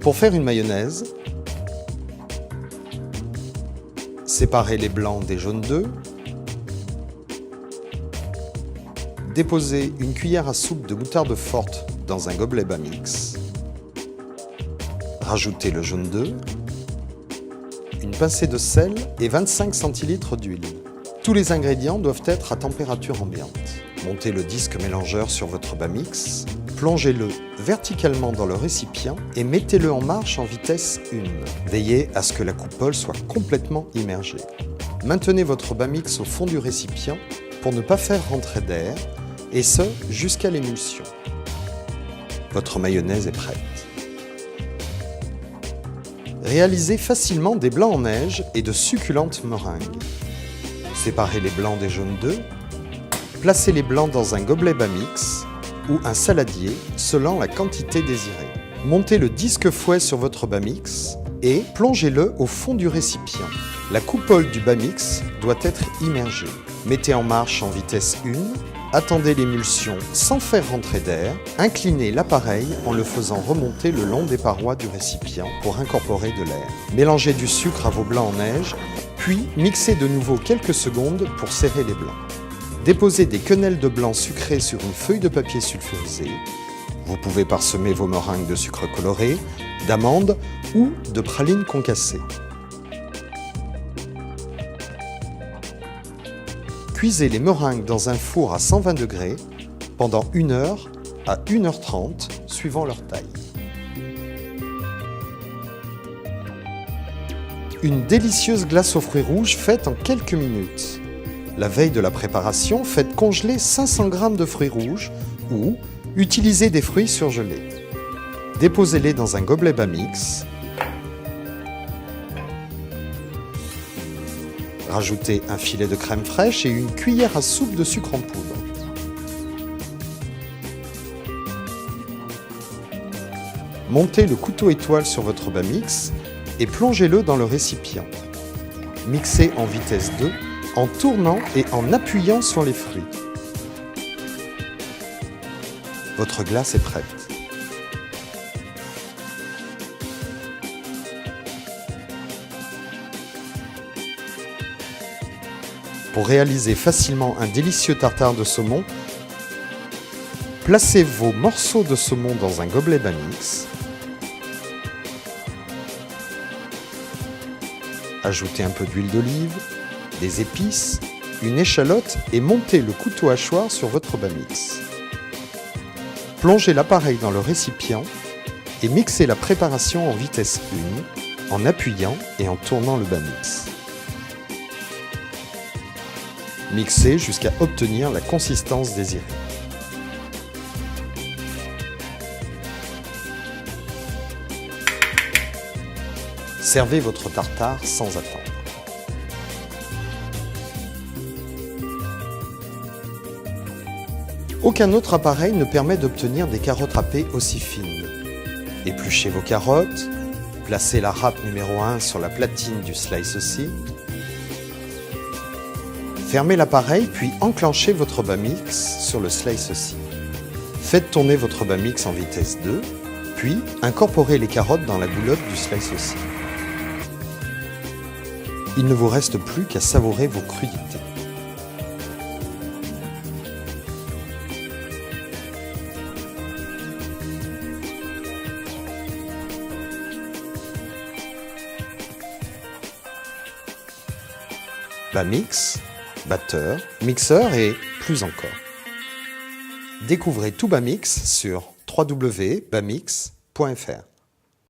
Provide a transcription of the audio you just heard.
Pour faire une mayonnaise, séparez les blancs des jaunes d'œufs. Déposez une cuillère à soupe de moutarde forte dans un gobelet Bamix. Rajoutez le jaune d'œuf, une pincée de sel et 25 centilitres d'huile. Tous les ingrédients doivent être à température ambiante. Montez le disque mélangeur sur votre Bamix, plongez-le verticalement dans le récipient et mettez-le en marche en vitesse 1. Veillez à ce que la coupole soit complètement immergée. Maintenez votre Bamix au fond du récipient pour ne pas faire rentrer d'air, et ce jusqu'à l'émulsion. Votre mayonnaise est prête. Réalisez facilement des blancs en neige et de succulentes meringues. Séparez les blancs des jaunes d'œufs, placez les blancs dans un gobelet Bamix ou un saladier selon la quantité désirée. Montez le disque fouet sur votre Bamix et plongez-le au fond du récipient. La coupole du Bamix doit être immergée. Mettez en marche en vitesse 1. Attendez l'émulsion sans faire rentrer d'air. Inclinez l'appareil en le faisant remonter le long des parois du récipient pour incorporer de l'air. Mélangez du sucre à vos blancs en neige, puis mixez de nouveau quelques secondes pour serrer les blancs. Déposez des quenelles de blanc sucré sur une feuille de papier sulfurisé. Vous pouvez parsemer vos meringues de sucre coloré, d'amandes ou de pralines concassées. Cuisez les meringues dans un four à 120 degrés pendant 1 heure à 1h30 suivant leur taille. Une délicieuse glace aux fruits rouges faite en quelques minutes. La veille de la préparation, faites congeler 500 g de fruits rouges ou utilisez des fruits surgelés. Déposez-les dans un gobelet Bamix. Rajoutez un filet de crème fraîche et une cuillère à soupe de sucre en poudre. Montez le couteau étoile sur votre Bamix et plongez-le dans le récipient. Mixez en vitesse 2 en tournant et en appuyant sur les fruits. Votre glace est prête. Pour réaliser facilement un délicieux tartare de saumon, placez vos morceaux de saumon dans un gobelet Bamix. Ajoutez un peu d'huile d'olive, des épices, une échalote et montez le couteau hachoir sur votre Bamix. Plongez l'appareil dans le récipient et mixez la préparation en vitesse 1 en appuyant et en tournant le Bamix. Mixez jusqu'à obtenir la consistance désirée. Servez votre tartare sans attendre. Aucun autre appareil ne permet d'obtenir des carottes râpées aussi fines. Épluchez vos carottes, placez la râpe numéro 1 sur la platine du Slice-O-Si. Fermez l'appareil puis enclenchez votre Bamix sur le Slice-O-Si. Faites tourner votre Bamix en vitesse 2, puis incorporez les carottes dans la bouillotte du Slice-O-Si. Il ne vous reste plus qu'à savourer vos crudités. Bamix, batteur, mixeur et plus encore. Découvrez tout Bamix sur www.bamix.fr.